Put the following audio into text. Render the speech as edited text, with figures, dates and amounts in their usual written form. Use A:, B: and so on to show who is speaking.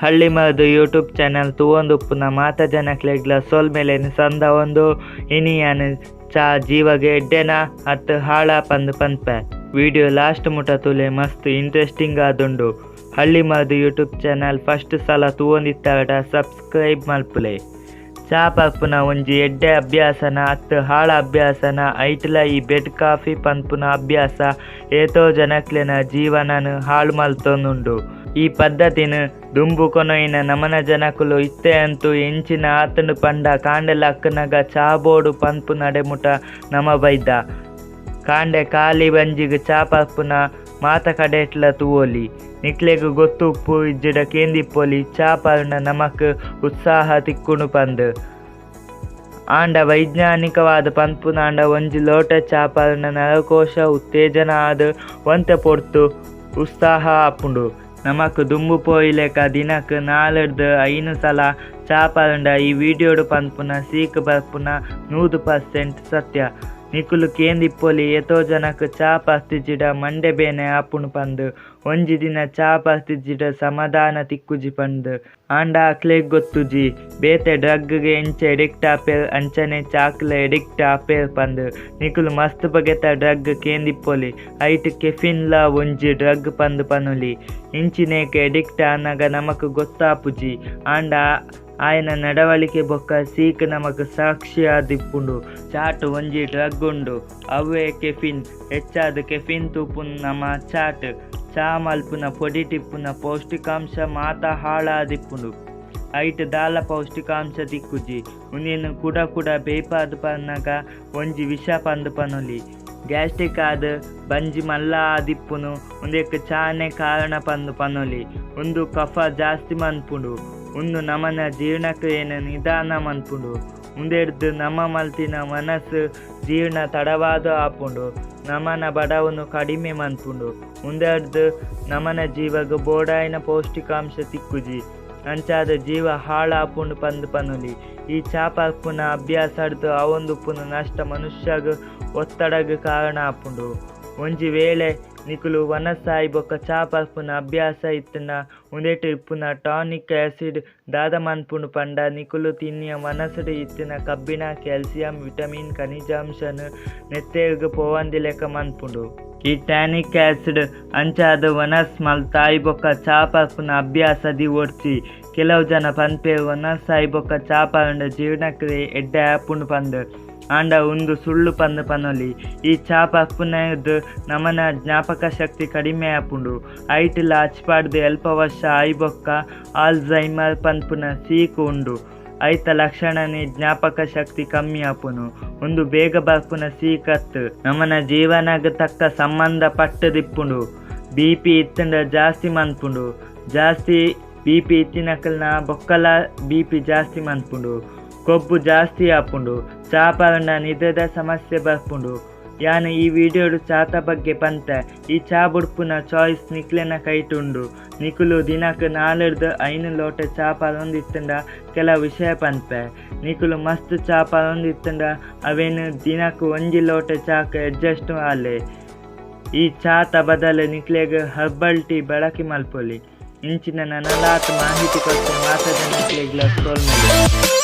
A: ಹಳ್ಳಿ ಮದ್ದು YouTube channel ತೂವೊಂದುಪ್ಪುನ ಮಾತ ಜನಕ್ಲೆಗ್ಲ ಸೋಲ್ ಮೇಲೆ ಸಂದ ಒಂದು ಇನಿಯನ್ ಚಾ ಜೀವಗೆ ಎಡ್ಡೆನ ಅತ್ತು ಹಾಳ ಪಂಪೆ ವಿಡಿಯೋ ಲಾಸ್ಟ್ ಮುಟ ತುಲೆ ಮಸ್ತ್ ಇಂಟ್ರೆಸ್ಟಿಂಗ್ ಆದುಂಡು. ಹಳ್ಳಿ ಮದ್ದು ಯೂಟ್ಯೂಬ್ ಚಾನಲ್ ಫಸ್ಟ್ ಸಲ ತೂವೊಂದಿತ್ತಾಗಟ ಸಬ್ಸ್ಕ್ರೈಬ್ ಮಲ್ಪುಲೆ. ಚಾ ಪರ್ಪುನ ಒಂಜಿ ಎಡ್ಡೆ ಅಭ್ಯಾಸನ ಅತ್ತು ಹಾಳ ಅಭ್ಯಾಸನ ಐಟ್ಲ ಈ ಬೆಡ್ ಕಾಫಿ ಪನ್ಪುನ ಅಭ್ಯಾಸ ಏತೋ ಜನಕ್ಲೆನ ಜೀವನನು ಹಾಳು ಮಲ್ತೊಂದುಂಡು. ಈ ಪದ್ಧತಿನ ದುಂಬು ಕೊನೊಯಿನ ನಮನ ಜನಕುಲು ಇತ್ತೆ ಅಂತೂ ಎಂಚಿನ ಆತನು ಪಂಡ ಕಾಂಡೆಲ ಅಕ್ಕನಗ ಚಾ ಬೋಡು ಪನ್ಪು ನಡೆಮುಟ ನಮ ಬೈದ ಕಾಂಡೆ ಖಾಲಿ ಬಂಜಿಗೆ ಚಾ ಪರ್ಪುನ ಮಾತ ಕಡೆಟ್ಲ ತೂವೋಲಿ ನಿಕ್ಲೆಗ್ ಗೊತ್ತು ಉಪ್ಪು ಇಜ್ಜಿಡ ಕೇಂದಿಪ್ಪೊಲಿ ಚಾ ಪರ್ನ ನಮಕ್ ಉತ್ಸಾಹ ತಿಕ್ಕುಣು ಪಂದ್ ಆಂಡ ವೈಜ್ಞಾನಿಕವಾದ ಪನ್ಪುನಾಂಡ ಒಂಜಿ ಲೋಟ ಚಾ ಪರ್ನ ನರಕೋಶ ಉತ್ತೇಜನ ಆದ ಒಂತೆ ಪೊರ್ತು ಉತ್ಸಾಹ ಆಪುಂಡು. ನಮಕ್ ದುಂಬು ಪೋಯಿಲೆಕ ದಿನಕ್ 4-5 ಸಲ ಚಾ ಪರಂಡ ಈ ವಿಡಿಯೋಡು ಪನ್ಪುನ ಸೀಕ್ ಬರ್ಪುನ 100% ಸತ್ಯ. ನಿಕುಲು ಕೇಂದಿಪ್ಪೊಲಿ ಎತೋ ಜನಕ್ ಚಾ ಪರ್ತಿಜಿಡ ಮಂಡೆ ಬೇನೆ ಆಪುಣು ಪಂದ್ ಒಂಜಿ ದಿನ ಚಾ ಪರ್ತಿಜಿಡ ಸಮಾಧಾನ ತಿಕ್ಕುಜಿ ಪಂದ್ ಆಂಡ ಅಕ್ಲೆಗ್ ಗೊತ್ತುಜಿ ಬೇತೆ ಡ್ರಗ್ಗೆ ಎಂಚ ಎಡಿಕ್ಟ್ ಆಪೇರ್ ಅಂಚನೆ ಚಾಕ್ಲ ಎಡಿಕ್ಟ್ ಆಪೇರ್ ಪಂದ್ ನಿಕುಲು ಮಸ್ತ್ ಬಗೆತ ಡ್ರಗ್ ಕೇಂದಿಪ್ಪೊಲಿ ಐಟ್ ಕೆಫಿನ್ಲ ಒಂಜಿ ಡ್ರಗ್ ಪಂದ್ ಪನುಲಿ ಇಂಚಿನೇಕೆ ಎಡಿಕ್ಟ್ ಆನಾಗ ನಮಕ್ ಗೊತ್ತಾಪುಜಿ ಆಂಡ ಆಯನ ನಡವಳಿಕೆ ಬೊಕ್ಕ ಸೀಕ್ ನಮಕ್ ಸಾಕ್ಷಿ ಆದಿಪ್ಪುಂಡು. ಚಾಟ್ ಒಂಜಿ ಡ್ರಗ್ ಉಂಡು ಅವೇ ಕೆಫಿನ್ ಹೆಚ್ಚಾದ ಕೆಫಿನ್ ತೂಪುನ್ ನಮ ಚಾಟ್ ಚಾ ಮಲ್ಪುನ ಪೊಡಿ ಟಿಪ್ಪುನ ಪೌಷ್ಟಿಕಾಂಶ ಮಾತ ಹಾಳಾದಿಪ್ಪುಂಡು. ಐಟ್ ದಾಲ ಪೌಷ್ಟಿಕಾಂಶ ದಿಕ್ಕುಜಿ ಉಂದೇನು ಕುಡ ಬೇಪಾದ ಪನ್ನಗ ಒಂಜಿ ವಿಷ ಪಂದ್ ಪನುಲಿ ಗ್ಯಾಸ್ಟ್ರಿಕ್ ಆದ ಬಂಜಿ ಮಲ್ಲ ಆದಿಪ್ಪುನು ಒಂದೇಕ ಚಾನೆ ಕಾರಣ ಪಂದ್ ಪನುಲಿ ಒಂದು ಕಫ ಜಾಸ್ತಿ ಮನ್ಪುಂಡು ಒಂದು ನಮನ ಜೀರ್ಣಕ್ರಿಯೆನ ನಿಧಾನ ಮನ್ಪುಂಡು ಮುಂದೆಡ್ದು ನಮ್ಮ ಮಲ್ತಿನ ಮನಸ್ಸು ಜೀರ್ಣ ತಡವಾದ ಆಪುಂಡು ನಮನ ಬಡವನು ಕಡಿಮೆ ಮನ್ಪುಂಡು ಮುಂದೆಡ್ದು ನಮನ ಜೀವಗ ಬೋಡಾಯಿನ ಪೌಷ್ಟಿಕಾಂಶ ತಿಕ್ಕುಜಿ ಅಂಚಾದ ಜೀವ ಹಾಳಾಪುಂಡು ಪಂದ್ ಪನುಲಿ ಈ ಚಾ ಪರ್ಪುನ ಅಭ್ಯಾಸ ಅಡ್ದು ಅವೊಂದುಪ್ಪುನ ನಷ್ಟ ಮನುಷ್ಯಗ ಒತ್ತಡಗ ಕಾರಣ ಆಪುಂಡು. ಒಂಜಿ ವೇಳೆ ನಿಕುಲು ವನಸಾಯಿ ಬೊಕ್ಕ ಚಾ ಪರ್ಪುನ ಅಭ್ಯಾಸ ಇತ್ತನ ಉಂದೆಟ್ ಇಪ್ಪುನ ಟಾನಿಕ್ ಆಸಿಡ್ ದಾದ ಮನ್ಪುಂಡು ಪಂಡ ನಿಕುಲು ತಿನ್ನಿಯ ಮನಸಡು ಇತ್ತಿನ ಕಬ್ಬಿಣ ಕ್ಯಾಲ್ಸಿಯಂ ವಿಟಮಿನ್ ಖನಿಜಾಂಶನು ನೆತ್ತೇರ್ಗ್ ಪೋವಂದಿಲೆಕ ಮನ್ಪುಂಡು. ಈ ಟಾನಿಕ್ ಆಸಿಡ್ ಅಂಚಾದ ವನಸ್ ಮಲ್ತಾಯಿ ಬೊಕ್ಕ ಚಾ ಪರ್ಪುನ ಅಭ್ಯಾಸ ದಿ ಒಡ್ಸಿ ಕೆಲವು ಜನ ಪನ್ಪೇರು ವನಸಾಯಿ ಬೊಕ್ಕ ಚಾ ಪರಂಡ ಜೀರ್ಣಕ್ರಿಯೆ ಎಡ್ಡೆ ಆಪುಂಡು ಪಂದ್ ಆಂಡ ಒಂದು ಸುಳ್ಳು ಪಂದ್ ಪನೊಲಿ ಈ ಚಾ ಪರ್ಪುನದು ನಮನ ಜ್ಞಾಪಕ ಶಕ್ತಿ ಕಡಿಮೆ ಆಪುಂಡು ಐಟ್ಲ ಹಚ್ಪಾಡ್ದು ಎಲ್ಪ ವರ್ಷ ಆಯ್ಬೊಕ್ಕ ಆಲ್ಝೈಮರ್ ಪನ್ಪುನ ಸೀಕು ಉಂಡು ಐತ ಲಕ್ಷಣನೆ ಜ್ಞಾಪಕ ಶಕ್ತಿ ಕಮ್ಮಿ ಆಪುನು ಒಂದು ಬೇಗ ಬರ್ಪುನ ಸೀಕತ್ ನಮನ ಜೀವನಗ ತಕ್ಕ ಸಂಬಂಧ ಪಟ್ಟದಿಪ್ಪುಂಡು. BP ಇತ್ತಂಡ ಜಾಸ್ತಿ ಮನ್ಪುಂಡು ಜಾಸ್ತಿ BP ಇತ್ತಿನಕಲ್ನ ಬೊಕ್ಕಲ BP ಜಾಸ್ತಿ ಮನ್ಪುಂಡು ಕೊಬ್ಬು ಜಾಸ್ತಿ ಆಪುಂಡು ಚಾ ಪರಂಡ ನಿದ್ರದ ಸಮಸ್ಯೆ ಬರ್ಪುಂಡು. ಯಾನು ಈ ವಿಡಿಯೋಡು ಚಾತ ಬಗ್ಗೆ ಪಂತೆ ಈ ಚಾ ಬುಡ್ಪುನ ಚಾಯ್ಸ್ ನಿಕ್ಲೆನ ಕೈಟುಂಡು ನಿಕುಲು ದಿನಕ್ 4-5 ಲೋಟ ಚಾ ಪರೊಂದಿತ್ತಂಡ ಕೆಲ ವಿಷಯ ಪನ್ಪೆ ನಿಕುಲು ಮಸ್ತ್ ಚಾ ಪರೊಂದಿತ್ತಂಡ ಅವೇನು ದಿನಕ್ 1 ಲೋಟ ಚಾಕ್ ಅಡ್ಜಸ್ಟ್ ಆಲೆ ಈ ಚಾತ ಬದಲು ನಿಕ್ಲೆಗ್ ಹರ್ಬಲ್ ಟೀ ಬಳಕೆ ಮಲ್ಪೊಲಿ ಇಂಚಿನ ನನಲಾತ್ ಮಾಹಿತಿ ಕೊಟ್ಟು ಮಾತಾಡ ನಿಕ್ಲೆಗ್ಲ ಸ್ಕ್ರೋಲ್ ಮಾಡಿ.